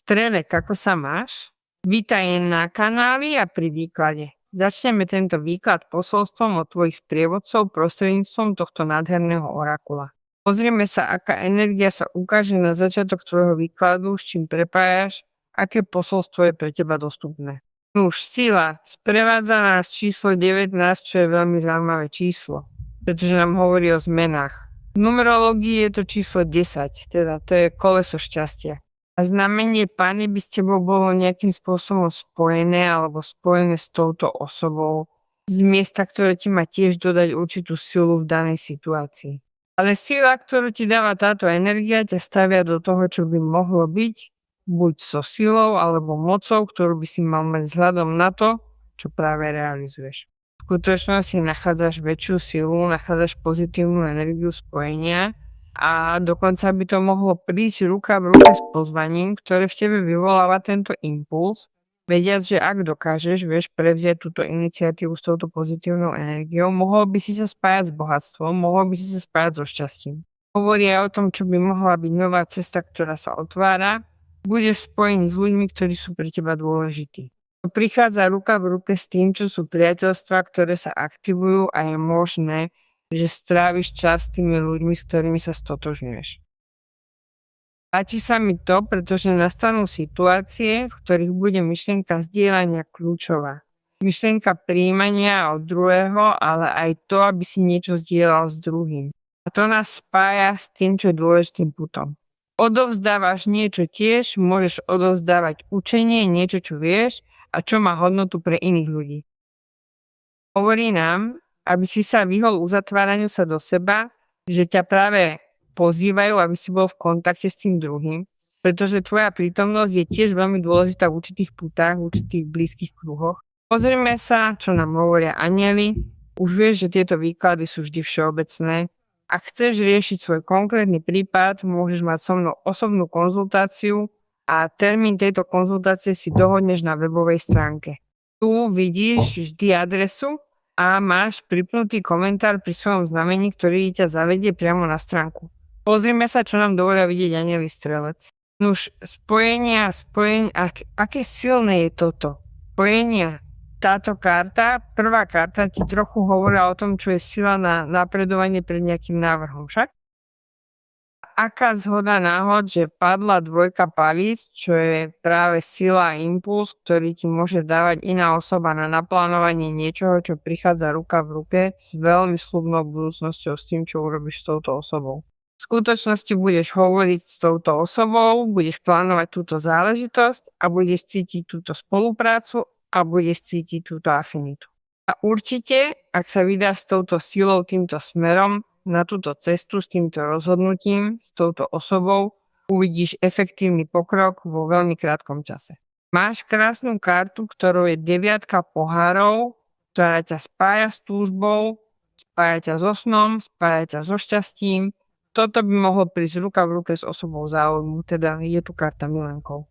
Strelek, ako sa máš? Vítaj na kanáli a pri výklade. Začneme tento výklad posolstvom od tvojich sprievodcov prostredníctvom tohto nádherného orakula. Pozrieme sa, aká energia sa ukáže na začiatok tvojho výkladu, s čím prepájaš, aké posolstvo je pre teba dostupné. Už sila sprevádza nás číslo 19, čo je veľmi zaujímavé číslo, pretože nám hovorí o zmenách. V numerológii je to číslo 10, teda to je koleso šťastia. A znamenie Pány by s tebou bolo nejakým spôsobom spojené alebo spojené s touto osobou z miesta, ktoré ti má tiež dodať určitú silu v danej situácii. Ale sila, ktorú ti dáva táto energia, ťa stavia do toho, čo by mohlo byť, buď so silou alebo mocou, ktorú by si mal mať vzhľadom na to, čo práve realizuješ. V skutočnosti nachádzaš väčšiu silu, nachádzaš pozitívnu energiu spojenia, a dokonca by to mohlo prísť ruka v ruke s pozvaním, ktoré v tebe vyvoláva tento impuls, vediac, že ak dokážeš, vieš prevziať túto iniciatívu s touto pozitívnou energiou, mohol by si sa spájať s bohatstvom, mohol by si sa spájať so šťastím. Hovorí aj o tom, čo by mohla byť nová cesta, ktorá sa otvára, budeš spojený s ľuďmi, ktorí sú pre teba dôležití. Prichádza ruka v ruke s tým, čo sú priateľstvá, ktoré sa aktivujú a je možné, že stráviš čas s tými ľuďmi, s ktorými sa stotožňuješ. Páči sa mi to, pretože nastanú situácie, v ktorých bude myšlienka zdieľania kľúčová. Myšlienka prijímania od druhého, ale aj to, aby si niečo zdieľal s druhým. A to nás spája s tým, čo je dôležitým putom. Odovzdávaš niečo tiež, môžeš odovzdávať učenie, niečo, čo vieš a čo má hodnotu pre iných ľudí. Hovorí nám, aby si sa vyhol uzatváraniu sa do seba, že ťa práve pozývajú, aby si bol v kontakte s tým druhým, pretože tvoja prítomnosť je tiež veľmi dôležitá v určitých putách, v určitých blízkych kruhoch. Pozrime sa, čo nám hovoria anjeli. Už vieš, že tieto výklady sú vždy všeobecné. Ak chceš riešiť svoj konkrétny prípad, môžeš mať so mnou osobnú konzultáciu a termín tejto konzultácie si dohodneš na webovej stránke. Tu vidíš vždy adresu a máš pripnutý komentár pri svojom znamení, ktorý ťa zavedie priamo na stránku. Pozrime sa, čo nám dovolia vidieť anjeli strelec. Nuž, spojenia, aké silné je toto? Spojenia. Táto karta, prvá karta ti trochu hovorila o tom, čo je sila na napredovanie pred nejakým návrhom, však? Aká zhoda náhod, že padla dvojka palíc, čo je práve sila a impuls, ktorý ti môže dávať iná osoba na naplánovanie niečoho, čo prichádza ruka v ruke s veľmi sľubnou budúcnosťou s tým, čo urobíš s touto osobou. V skutočnosti budeš hovoriť s touto osobou, budeš plánovať túto záležitosť a budeš cítiť túto spoluprácu a budeš cítiť túto afinitu. A určite, ak sa vydáš s touto silou týmto smerom, na túto cestu s týmto rozhodnutím, s touto osobou, uvidíš efektívny pokrok vo veľmi krátkom čase. Máš krásnu kartu, ktorou je 9 pohárov, ktorá ťa spája s túžbou, spája ťa so snom, spája ťa so šťastím. Toto by mohlo prísť ruka v ruke s osobou záujmu, teda je tu karta milenkov.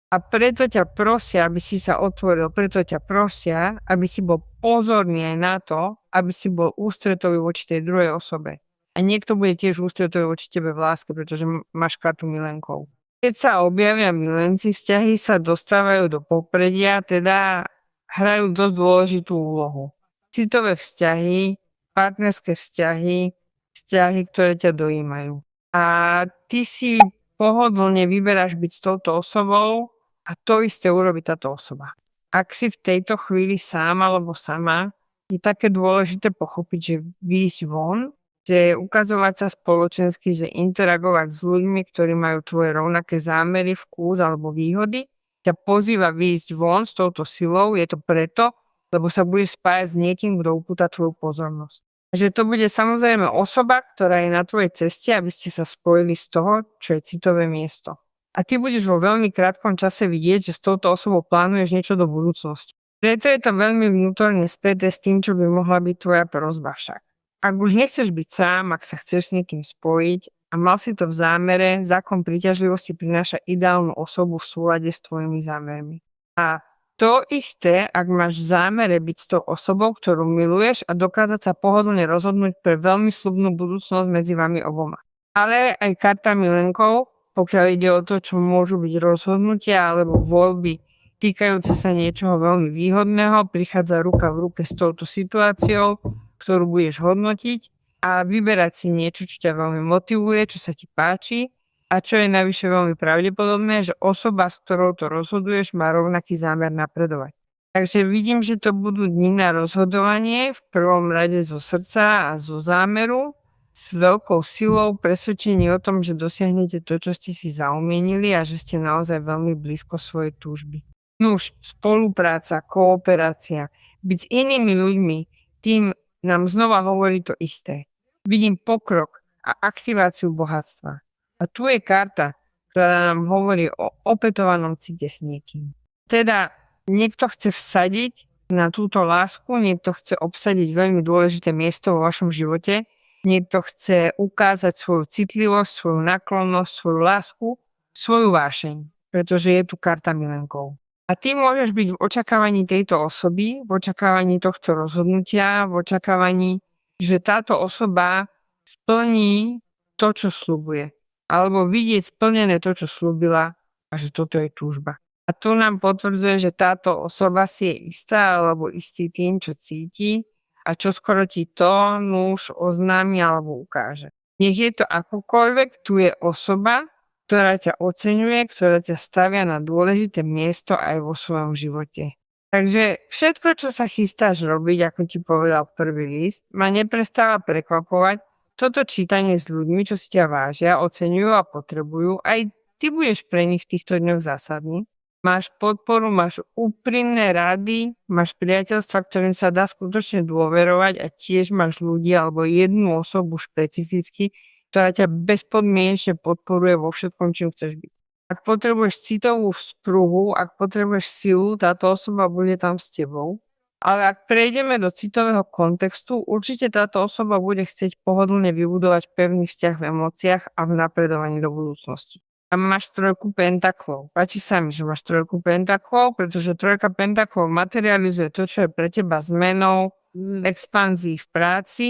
A preto ťa prosia, aby si sa otvoril, preto ťa prosia, aby si bol pozorný aj na to, aby si bol ústretový voči tej druhej osobe. A niekto bude tiež ústretový voči tebe v láske, pretože máš kartu milenkov. Keď sa objavia milenci, vzťahy sa dostávajú do popredia, teda hrajú dosť dôležitú úlohu. Citové vzťahy, partnerské vzťahy, vzťahy, ktoré ťa dojímajú. A ty si pohodlne vyberáš byť s touto osobou, a to isté urobí táto osoba. Ak si v tejto chvíli sám alebo sama, je také dôležité pochopiť, že výjsť von, že ukazovať sa spoločensky, že interagovať s ľuďmi, ktorí majú tvoje rovnaké zámery, vkus alebo výhody, ťa pozýva výjsť von s touto silou, je to preto, lebo sa budeš spájať s niekým, kto upúta tvoju pozornosť. Že to bude samozrejme osoba, ktorá je na tvojej ceste, aby ste sa spojili z toho, čo je citové miesto. A ty budeš vo veľmi krátkom čase vidieť, že s touto osobou plánuješ niečo do budúcnosti. Preto je to veľmi vnútorne späté s tým, čo by mohla byť tvoja prosba však. Ak už nechceš byť sám, ak sa chceš s niekým spojiť a mal si to v zámere, zákon príťažlivosti prináša ideálnu osobu v súlade s tvojimi zámermi. A to isté, ak máš v zámere byť s tou osobou, ktorú miluješ a dokázať sa pohodlne rozhodnúť pre veľmi sľubnú budúcnosť medzi vami oboma. Ale aj karta milenkov pokiaľ ide o to, čo môžu byť rozhodnutia alebo voľby týkajúce sa niečoho veľmi výhodného, prichádza ruka v ruke s touto situáciou, ktorú budeš hodnotiť a vyberať si niečo, čo ťa veľmi motivuje, čo sa ti páči a čo je navyše veľmi pravdepodobné, že osoba, s ktorou to rozhoduješ, má rovnaký zámer napredovať. Takže vidím, že to budú dni na rozhodovanie, v prvom rade zo srdca a zo zámeru, s veľkou silou, presvedčení o tom, že dosiahnete to, čo ste si zaumienili a že ste naozaj veľmi blízko svojej túžby. Nuž, spolupráca, kooperácia, byť s inými ľuďmi, tým nám znova hovorí to isté. Vidím pokrok a aktiváciu bohatstva. A tu je karta, ktorá nám hovorí o opätovanom cite s niekým. Teda niekto chce vsadiť na túto lásku, niekto chce obsadiť veľmi dôležité miesto vo vašom živote, niekto chce ukázať svoju citlivosť, svoju náklonnosť, svoju lásku, svoju vášeň, pretože je tu karta milenkov. A ty môžeš byť v očakávaní tejto osoby, v očakávaní tohto rozhodnutia, v očakávaní, že táto osoba splní to, čo sľubuje. Alebo vidieť splnené to, čo sľúbila a že toto je túžba. A tu nám potvrdzuje, že táto osoba si je istá alebo istý tým, čo cíti a čo skoro ti to už oznámi alebo ukáže. Nech je to akokoľvek, tu je osoba, ktorá ťa oceňuje, ktorá ťa stavia na dôležité miesto aj vo svojom živote. Takže všetko, čo sa chystáš robiť, ako ti povedal prvý list, ma neprestáva prekvapovať. Toto čítanie s ľuďmi, čo si ťa vážia, oceňujú a potrebujú, aj ty budeš pre nich v týchto dňoch zásadný. Máš podporu, máš úprimné rady, máš priateľstva, ktorým sa dá skutočne dôverovať a tiež máš ľudí alebo jednu osobu špecificky, ktorá ťa bezpodmienečne podporuje vo všetkom, čím chceš byť. Ak potrebuješ citovú spruhu, ak potrebuješ silu, táto osoba bude tam s tebou. Ale ak prejdeme do citového kontextu, určite táto osoba bude chcieť pohodlne vybudovať pevný vzťah v emóciách a v napredovaní do budúcnosti. A máš trojku pentaklov. Páči sa mi, že máš trojku pentaklov, pretože trojka pentaklov materializuje to, čo je pre teba zmenou, expanzii v práci.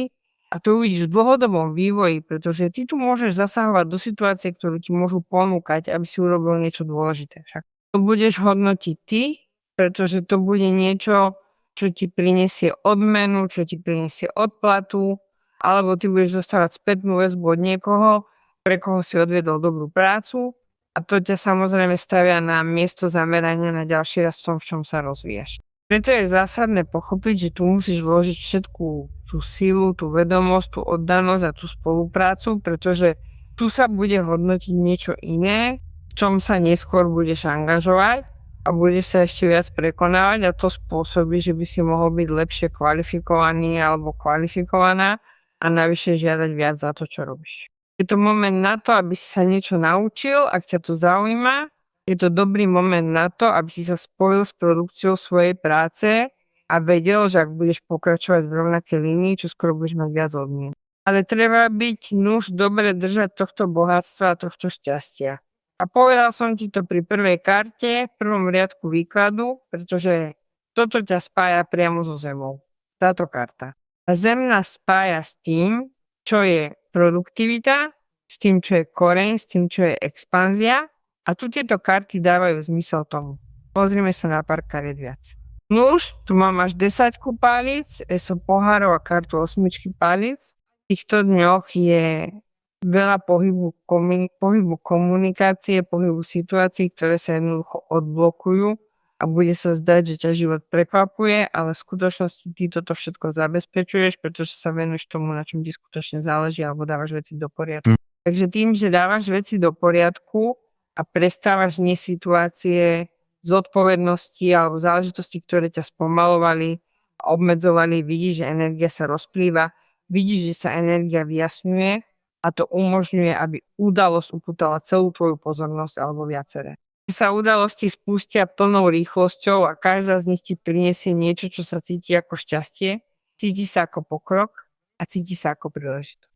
A to uvidíš v dlhodobom vývoji, pretože ty tu môžeš zasahovať do situácie, ktorú ti môžu ponúkať, aby si urobil niečo dôležité. Však to budeš hodnotiť ty, pretože to bude niečo, čo ti prinesie odmenu, čo ti prinesie odplatu, alebo ty budeš dostávať spätnú väzbu od niekoho, pre koho si odviedol dobrú prácu a to ťa samozrejme stavia na miesto zamerania na ďalší raz v tom, v čom sa rozvíjaš. Preto je zásadné pochopiť, že tu musíš vložiť všetku tú silu, tú vedomosť, tú oddanosť a tú spoluprácu, pretože tu sa bude hodnotiť niečo iné, v čom sa neskôr budeš angažovať a budeš sa ešte viac prekonávať a to spôsobí, že by si mohol byť lepšie kvalifikovaný alebo kvalifikovaná a navyše žiadať viac za to, čo robíš. Je to moment na to, aby si sa niečo naučil, ak ťa to zaujíma. Je to dobrý moment na to, aby si sa spojil s produkciou svojej práce a vedel, že ak budeš pokračovať v rovnakej línii, čo skoro budeš mať viac odmien. Ale treba byť dobre držať tohto bohatstva a tohto šťastia. A povedal som ti to pri prvej karte, v prvom riadku výkladu, pretože toto ťa spája priamo so zemou. Táto karta. A zem nás spája s tým, čo je produktivita, s tým, čo je koreň, s tým, čo je expanzia. A tu tieto karty dávajú zmysel tomu. Pozrime sa na pár kariet viac. Nuž, tu mám až 10 palic, eso pohárov a kartu 8 palic. V týchto dňoch je veľa pohybu komunikácie, pohybu situácií, ktoré sa jednoducho odblokujú a bude sa zdať, že ťa život prekvapuje, ale v skutočnosti ty toto všetko zabezpečuješ, pretože sa venuješ tomu, na čom ti skutočne záleží alebo dávaš veci do poriadku. Takže tým, že dávaš veci do poriadku, a prestávaš situácie zodpovednosti alebo záležitosti, ktoré ťa spomalovali a obmedzovali, vidíš, že energia sa rozplýva, vidíš, že sa energia vyjasňuje a to umožňuje, aby udalosť upútala celú tvoju pozornosť alebo viaceré. Sa udalosti spustia plnou rýchlosťou a každá z nich ti prinesie niečo, čo sa cíti ako šťastie, cíti sa ako pokrok a cíti sa ako príležitosť.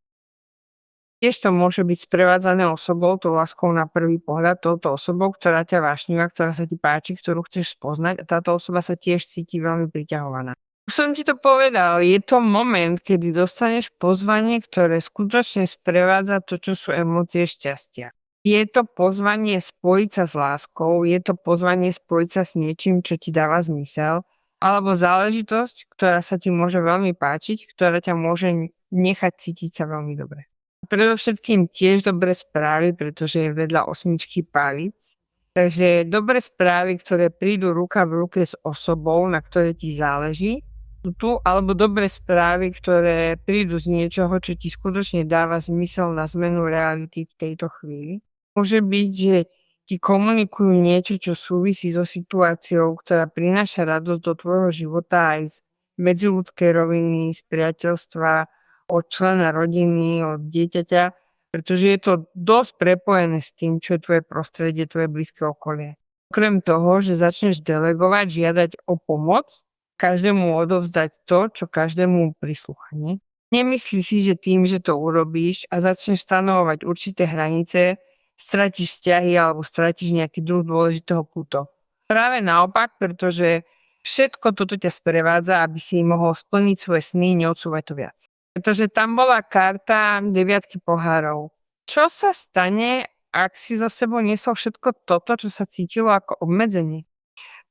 Tiež to môže byť sprevádzané osobou, tou láskou na prvý pohľad, touto osobou, ktorá ťa vášnivá, ktorá sa ti páči, ktorú chceš spoznať a táto osoba sa tiež cíti veľmi priťahovaná. Už som ti to povedal, je to moment, kedy dostaneš pozvanie, ktoré skutočne sprevádza to, čo sú emócie šťastia. Je to pozvanie spojiť sa s láskou, je to pozvanie spojiť sa s niečím, čo ti dáva zmysel, alebo záležitosť, ktorá sa ti môže veľmi páčiť, ktorá ťa môže nechať cítiť sa veľmi dobre. Predovšetkým tiež dobré správy, pretože je vedľa osmičky palíc. Takže dobré správy, ktoré prídu ruka v ruke s osobou, na ktorej ti záleží, sú tu, alebo dobré správy, ktoré prídu z niečoho, čo ti skutočne dáva zmysel na zmenu reality v tejto chvíli. Môže byť, že ti komunikujú niečo, čo súvisí so situáciou, ktorá prináša radosť do tvojho života aj z medziľudskej roviny, z priateľstva, od člena rodiny, od dieťaťa, pretože je to dosť prepojené s tým, čo je tvoje prostredie, tvoje blízke okolie. Okrem toho, že začneš delegovať, žiadať o pomoc, každému odovzdať to, čo každému prislúcha. Nemyslí si, že tým, že to urobíš a začneš stanovovať určité hranice, stratíš vzťahy alebo stratíš nejaký druh dôležitého puto. Práve naopak, pretože všetko toto ťa sprevádza, aby si mohol splniť svoje sny, neodsúvať to viac. Pretože tam bola karta 9 pohárov. Čo sa stane, ak si so sebou niesol všetko toto, čo sa cítilo ako obmedzenie?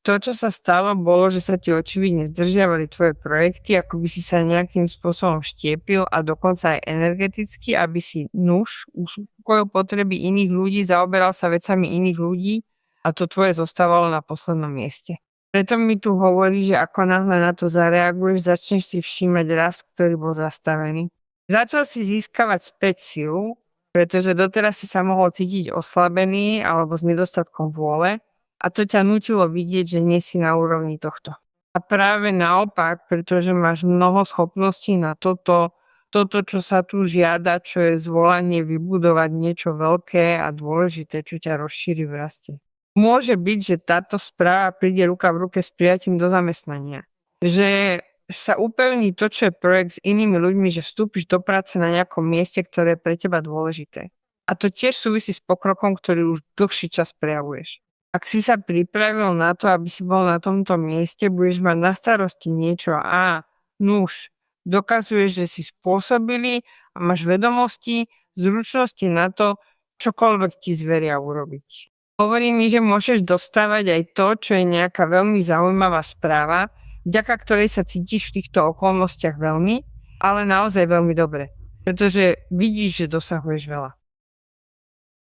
To, čo sa stalo, bolo, že sa ti očividne zdržiavali tvoje projekty, ako by si sa nejakým spôsobom štiepil a dokonca aj energeticky, aby si uspokojil potreby iných ľudí, zaoberal sa vecami iných ľudí a to tvoje zostávalo na poslednom mieste. Preto mi tu hovorí, že ako náhle na to zareaguješ, začneš si všímať rast, ktorý bol zastavený. Začal si získavať späť silu, pretože doteraz si sa mohol cítiť oslabený alebo s nedostatkom vôle a to ťa nutilo vidieť, že nie si na úrovni tohto. A práve naopak, pretože máš mnoho schopností na toto, čo sa tu žiada, čo je zvolanie vybudovať niečo veľké a dôležité, čo ťa rozšíri v raste. Môže byť, že táto správa príde ruka v ruke s prijatím do zamestnania. Že sa upevní to, čo je projekt s inými ľuďmi, že vstúpiš do práce na nejakom mieste, ktoré je pre teba dôležité. A to tiež súvisí s pokrokom, ktorý už dlhší čas prejavuješ. Ak si sa pripravil na to, aby si bol na tomto mieste, budeš mať na starosti niečo a dokazuješ, že si spôsobili a máš vedomosti, zručnosti na to, čokoľvek ti zveria urobiť. Hovorí mi, že môžeš dostávať aj to, čo je nejaká veľmi zaujímavá správa, vďaka ktorej sa cítiš v týchto okolnostiach veľmi, ale naozaj veľmi dobre, pretože vidíš, že dosahuješ veľa.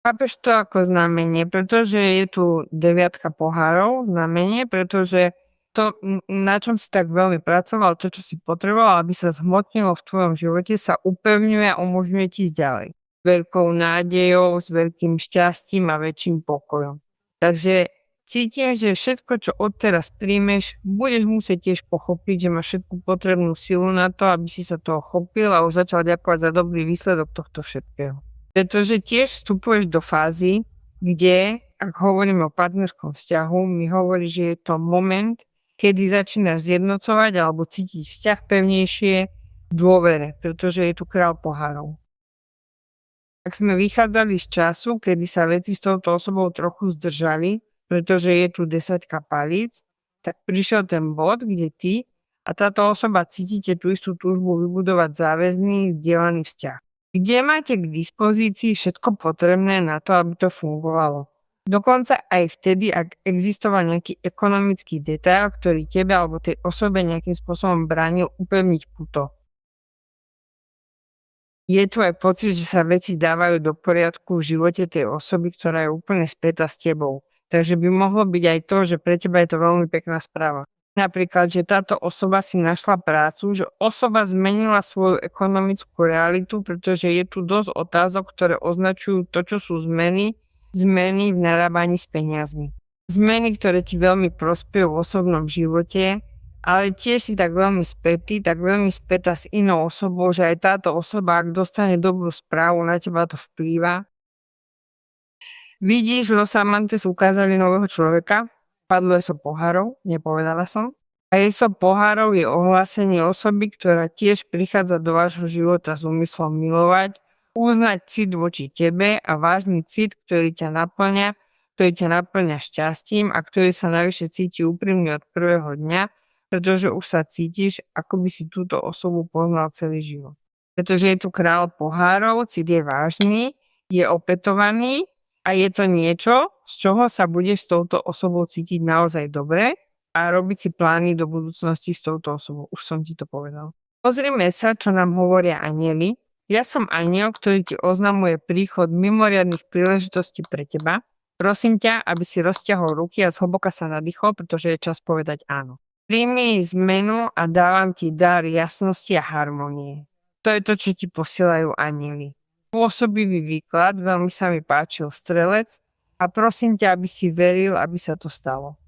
Chápeš to ako znamenie, pretože je tu 9 pohárov, znamenie, pretože to, na čom si tak veľmi pracoval, to, čo si potreboval, aby sa zhmotnilo v tvojom živote, sa upevňuje a umožňuje ti ísť ďalej. Veľkou nádejou, s veľkým šťastím a väčším pokojom. Takže cítim, že všetko, čo odteraz príjmeš, budeš musieť tiež pochopiť, že máš všetku potrebnú silu na to, aby si sa toho chopil a už začal ďakovať za dobrý výsledok tohto všetkého. Pretože tiež vstupuješ do fázy, kde, ak hovorím o partnerskom vzťahu, mi hovorí, že je to moment, kedy začínaš zjednocovať alebo cítiť vzťah pevnejšie v dôvere, pretože je tu kráľ pohárov. Ak sme vychádzali z času, kedy sa veci s touto osobou trochu zdržali, pretože je tu 10 palíc, tak prišiel ten bod, kde ty a táto osoba cítite tú istú túžbu vybudovať záväzný, zdieľaný vzťah. Kde máte k dispozícii všetko potrebné na to, aby to fungovalo. Dokonca aj vtedy, ak existoval nejaký ekonomický detail, ktorý tebe alebo tej osobe nejakým spôsobom bránil upevniť puto. Je tvoj pocit, že sa veci dávajú do poriadku v živote tej osoby, ktorá je úplne spätá s tebou. Takže by mohlo byť aj to, že pre teba je to veľmi pekná správa. Napríklad, že táto osoba si našla prácu, že osoba zmenila svoju ekonomickú realitu, pretože je tu dosť otázok, ktoré označujú to, čo sú zmeny v narábaní s peniazmi. Zmeny, ktoré ti veľmi prospejú v osobnom živote, ale tiež si tak veľmi spätá s inou osobou, že aj táto osoba, ak dostane dobrú správu, na teba to vplýva. Vidíš, Los Amantes ukázali nového človeka, padlo eso pohárov, nepovedala som. A eso pohárov je ohlásenie osoby, ktorá tiež prichádza do vášho života s úmyslom milovať, uznať cit voči tebe a vážny cit, ktorý ťa naplňa šťastím a ktorý sa navyše cíti úprimne od prvého dňa, pretože už sa cítiš, ako by si túto osobu poznal celý život. Pretože je tu kráľ pohárov, cit je vážny, je opätovaný A je to niečo, z čoho sa budeš s touto osobou cítiť naozaj dobre a robiť si plány do budúcnosti s touto osobou. Už som ti to povedal. Pozrime sa, čo nám hovoria anjeli. Ja som anjel, ktorý ti oznamuje príchod mimoriadnych príležitostí pre teba. Prosím ťa, aby si rozťahol ruky a zhlboka sa nadýchol, pretože je čas povedať áno. Príjmi zmenu a dávam ti dar jasnosti a harmonie. To je to, čo ti posielajú anjeli. Pôsobivý výklad, veľmi sa mi páčil strelec a prosím ťa, aby si veril, aby sa to stalo.